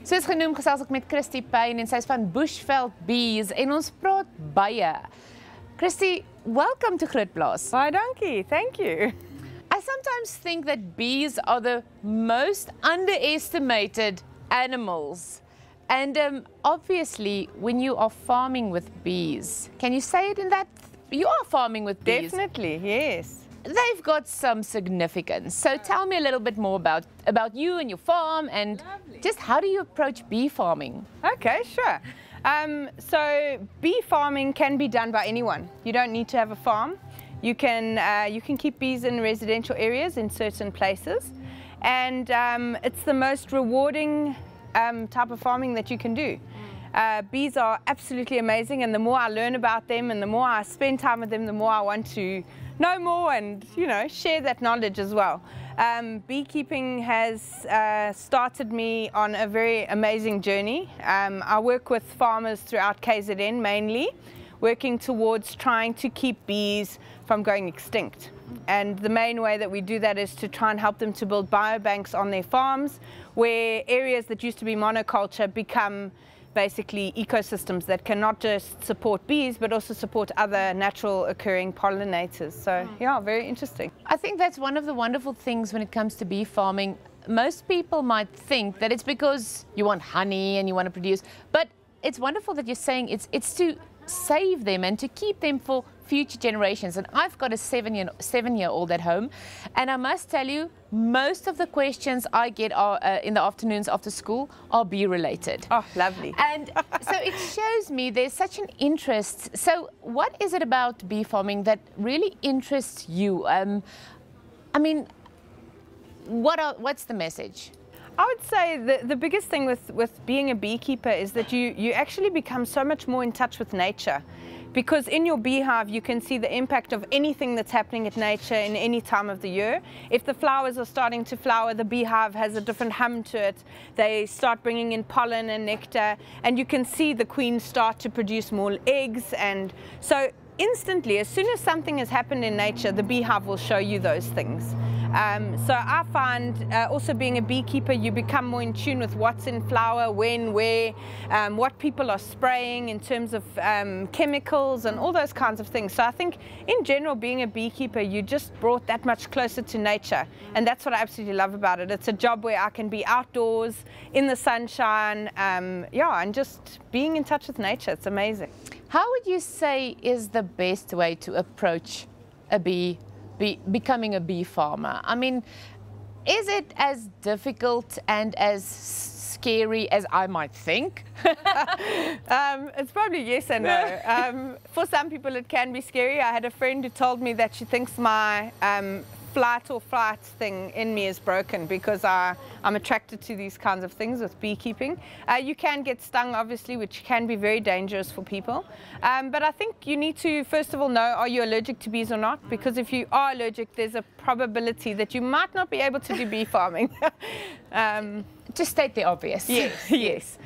Soos genoem gesels ek met Kristie Paine en sy is van Bushveld Bees en ons praat bye. Kristie, welcome to Grootplaas. Baie dankie, thank you. I sometimes think that bees are the most underestimated animals. And obviously, when you are farming with bees, can you say it in that? You are farming with bees. Definitely, yes. They've got some significance. So tell me a little bit more about you and your farm and just how do you approach bee farming? Okay, sure. So bee farming can be done by anyone. You don't need to have a farm. You can keep bees in residential areas in certain places. And it's the most rewarding type of farming that you can do. Bees are absolutely amazing, and the more I learn about them and the more I spend time with them, the more I want to know more and, you know, share that knowledge as well. Beekeeping has started me on a very amazing journey. I work with farmers throughout KZN mainly, working towards trying to keep bees from going extinct. And the main way that we do that is to try and help them to build biobanks on their farms, where areas that used to be monoculture become basically ecosystems that can not just support bees but also support other natural occurring pollinators. So yeah, very interesting. I think that's one of the wonderful things when it comes to bee farming. Most people might think that it's because you want honey and you want to produce, but it's wonderful that you're saying it's to save them and to keep them for future generations. And I've got a seven-year-old at home, and I must tell you, most of the questions I get are in the afternoons after school are bee related. Oh, lovely. And so it shows me there's such an interest. So what is it about bee farming that really interests you? I mean, what's the message? I would say the biggest thing with being a beekeeper is that you actually become so much more in touch with nature. Because in your beehive you can see the impact of anything that's happening at nature in any time of the year. If the flowers are starting to flower, the beehive has a different hum to it. They start bringing in pollen and nectar, and you can see the queens start to produce more eggs. And so instantly, as soon as something has happened in nature, the beehive will show you those things. So I find also being a beekeeper, you become more in tune with what's in flower, when, where, what people are spraying in terms of chemicals and all those kinds of things. So I think in general, being a beekeeper, you just brought that much closer to nature. And that's what I absolutely love about it. It's a job where I can be outdoors, in the sunshine, yeah, and just being in touch with nature. It's amazing. How would you say is the best way to approach a becoming a bee farmer? I mean, is it as difficult and as scary as I might think? It's probably yes and no. For some people it can be scary. I had a friend who told me that she thinks my flight or flight thing in me is broken because I'm attracted to these kinds of things with beekeeping. You can get stung, obviously, which can be very dangerous for people. But I think you need to, first of all, know, are you allergic to bees or not? Because if you are allergic, there's a probability that you might not be able to do bee farming. Just state the obvious. Yes, yes.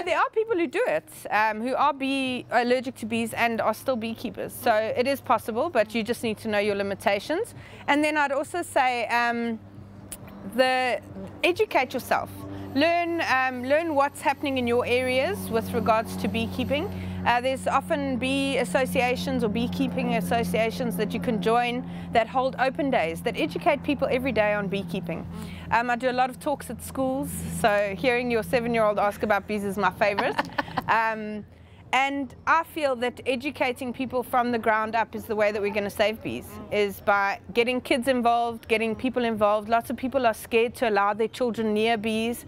There are people who do it, who are allergic to bees and are still beekeepers. So it is possible, but you just need to know your limitations. And then I'd also say, educate yourself. Learn what's happening in your areas with regards to beekeeping. There's often bee associations or beekeeping associations that you can join that hold open days, that educate people every day on beekeeping. I do a lot of talks at schools, so hearing your 7-year-old ask about bees is my favorite. And I feel that educating people from the ground up is the way that we're going to save bees, is by getting kids involved, getting people involved. Lots of people are scared to allow their children near bees.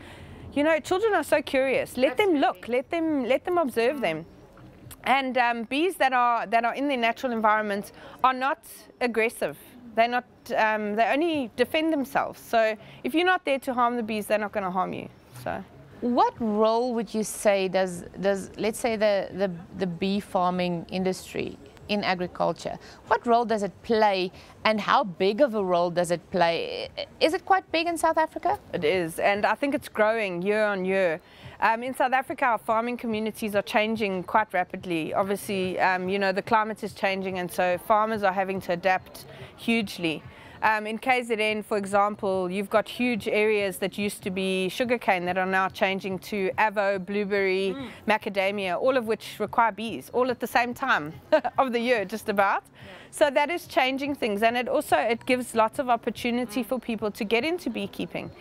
You know, children are so curious. Let them look, let them observe them. And bees that are in their natural environment are not aggressive. They're not. They only defend themselves. So if you're not there to harm the bees, they're not going to harm you. So. What role would you say does let's say the bee farming industry in agriculture, what role does it play, and how big of a role does it play? Is it quite big in South Africa? It is, and I think it's growing year on year. In South Africa, our farming communities are changing quite rapidly. Obviously, you know, the climate is changing, and so farmers are having to adapt hugely. In KZN, for example, you've got huge areas that used to be sugarcane that are now changing to avo, blueberry, macadamia, all of which require bees, all at the same time of the year, just about. So that is changing things, and it gives lots of opportunity for people to get into beekeeping.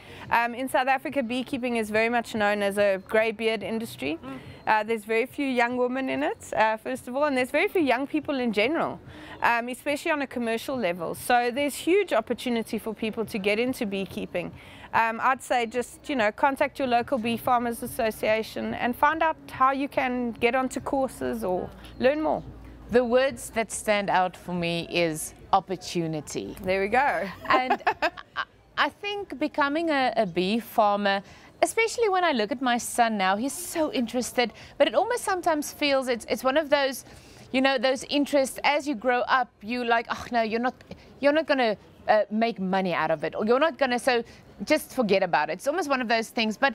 In South Africa, beekeeping is very much known as a greybeard industry. There's very few young women in it, first of all, and there's very few young people in general, especially on a commercial level. So there's huge opportunity for people to get into beekeeping. I'd say just, you know, contact your local bee farmers association and find out how you can get onto courses or learn more. The words that stand out for me is opportunity. There we go. And I think becoming a bee farmer, especially when I look at my son now, he's so interested, but it almost sometimes feels it's one of those, you know, those interests as you grow up, you like, oh no, you're not going to make money out of it, or you're not going to, so just forget about it. It's almost one of those things. But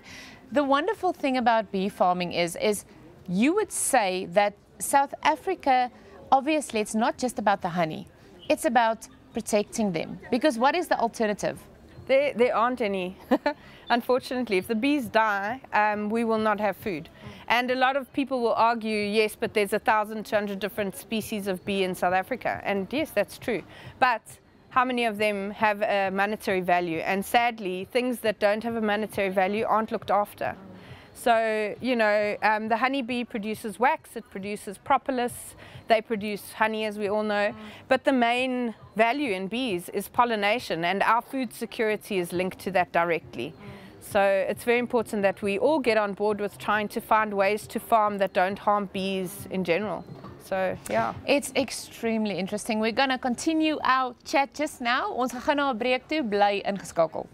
the wonderful thing about bee farming is you would say that South Africa, obviously it's not just about the honey, it's about protecting them, because what is the alternative? There aren't any. Unfortunately, if the bees die, we will not have food. And a lot of people will argue, yes, but there's 1,200 different species of bee in South Africa. And yes, that's true. But how many of them have a monetary value? And sadly, things that don't have a monetary value aren't looked after. So, you know, the honeybee produces wax, it produces propolis, they produce honey, as we all know. But the main value in bees is pollination, and our food security is linked to that directly. So it's very important that we all get on board with trying to find ways to farm that don't harm bees in general. So, yeah. It's extremely interesting. We're going to continue our chat just now. Ons gaan na 'n breek toe, bly ingeskakel.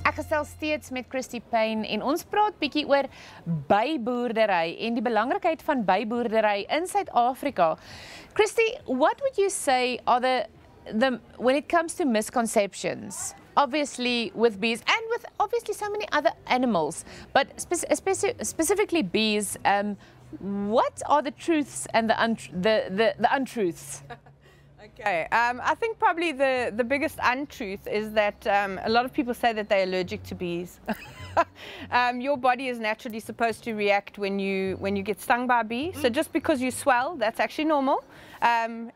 Ek gesels steeds met Kristie Paine en ons praat bietjie oor byboerdery en die belangrikheid van byboerdery in Suid-Afrika. Kristie, what would you say are the when it comes to misconceptions, obviously with bees and with obviously so many other animals, but specifically bees, what are the truths and the untruths? Okay, I think probably the biggest untruth is that a lot of people say that they're allergic to bees. Your body is naturally supposed to react when you get stung by a bee. So just because you swell, that's actually normal.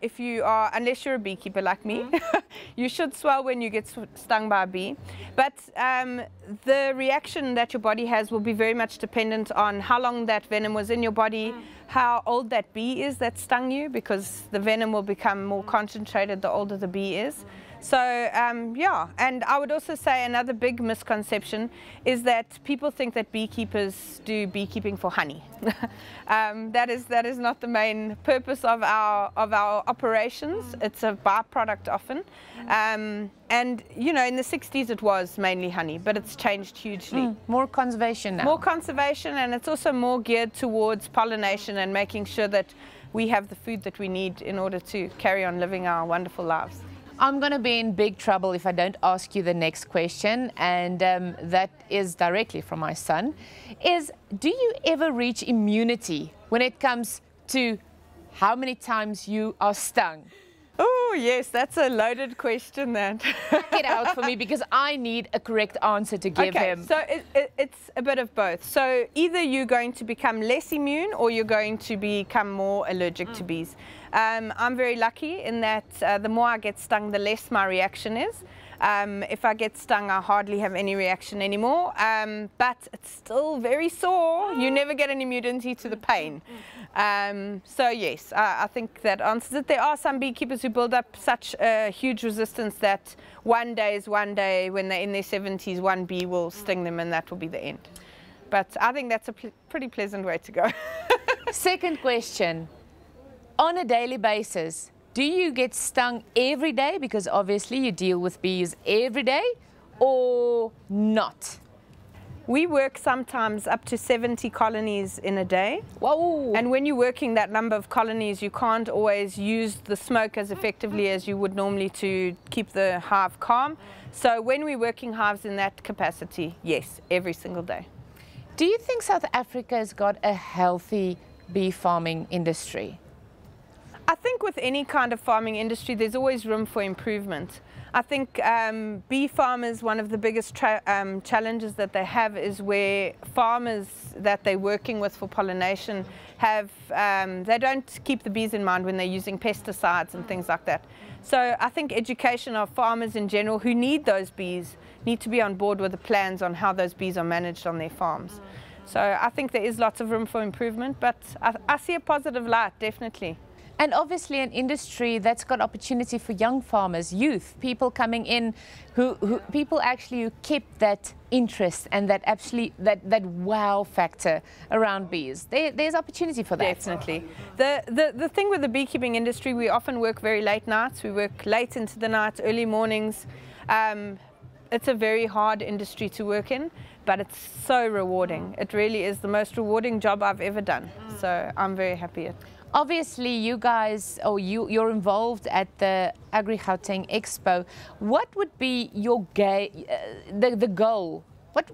If you are, unless you're a beekeeper like me, you should swell when you get stung by a bee. But the reaction that your body has will be very much dependent on how long that venom was in your body, how old that bee is that stung you, because the venom will become more concentrated the older the bee is. So yeah, and I would also say another big misconception is that people think that beekeepers do beekeeping for honey. That is not the main purpose of our operations. It's a byproduct often. And you know, in the 60s it was mainly honey, but it's changed hugely. More conservation now. More conservation, and it's also more geared towards pollination and making sure that we have the food that we need in order to carry on living our wonderful lives. I'm going to be in big trouble if I don't ask you the next question, and that is directly from my son, is do you ever reach immunity when it comes to how many times you are stung? Oh yes, that's a loaded question then. Get out for me, because I need a correct answer to give him. So it's a bit of both. So either you're going to become less immune or you're going to become more allergic to bees. I'm very lucky in that the more I get stung, the less my reaction is. If I get stung, I hardly have any reaction anymore, but it's still very sore. You never get an immunity to the pain. So yes, I think that answers it. There are some beekeepers who build up such a huge resistance that one day when they're in their 70s, one bee will sting them and that will be the end. But I think that's a pretty pleasant way to go. Second question, on a daily basis, do you get stung every day? Because obviously you deal with bees every day, or not? We work sometimes up to 70 colonies in a day. Whoa. And when you're working that number of colonies, you can't always use the smoke as effectively as you would normally to keep the hive calm. So when we're working hives in that capacity, yes, every single day. Do you think South Africa has got a healthy bee farming industry? I think with any kind of farming industry, there's always room for improvement. I think bee farmers, one of the biggest challenges that they have is where farmers that they're working with for pollination have, they don't keep the bees in mind when they're using pesticides and things like that. So I think education of farmers in general who need those bees need to be on board with the plans on how those bees are managed on their farms. So I think there is lots of room for improvement, but I see a positive light, definitely. And obviously an industry that's got opportunity for young farmers, youth, people coming in, people actually who kept that interest and that wow factor around bees. There's opportunity for that. Definitely. The thing with the beekeeping industry, we often work very late nights. We work late into the night, early mornings. It's a very hard industry to work in, but it's so rewarding. It really is the most rewarding job I've ever done. So I'm very happy. Obviously, you guys, or you're involved at the Agri-Gauteng Expo. What would be your the goal? What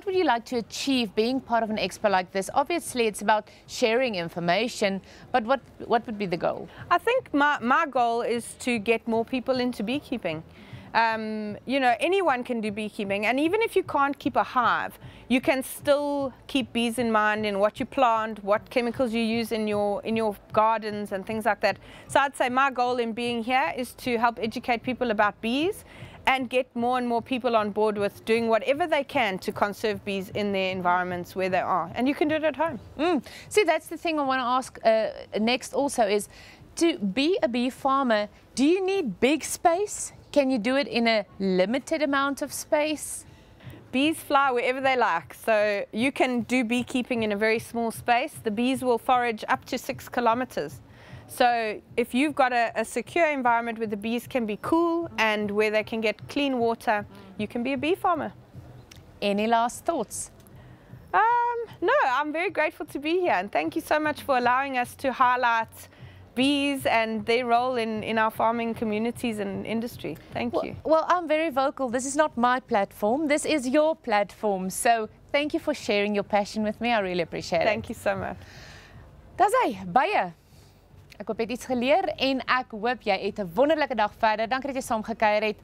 would you like to achieve being part of an expo like this? Obviously, it's about sharing information, but what would be the goal? I think my goal is to get more people into beekeeping. You know, anyone can do beekeeping, and even if you can't keep a hive, you can still keep bees in mind in what you plant, what chemicals you use in your gardens and things like that. So I'd say my goal in being here is to help educate people about bees and get more and more people on board with doing whatever they can to conserve bees in their environments where they are. And you can do it at home. See, that's the thing I want to ask next also is, to be a bee farmer, do you need big space? Can you do it in a limited amount of space? Bees fly wherever they like, so you can do beekeeping in a very small space. The bees will forage up to 6 kilometers. So if you've got a secure environment where the bees can be cool and where they can get clean water, you can be a bee farmer. Any last thoughts? No, I'm very grateful to be here, and thank you so much for allowing us to highlight bees and their role in our farming communities and industry. Thank you. Well, I'm very vocal. This is not my platform. This is your platform. So thank you for sharing your passion with me. I really appreciate it. Thank you so much. Dis hy, baie. Ek hoop jy het iets geleer en ek hoop jy het 'n wonderlike dag verder. Dankie dat jy saam gekuier het.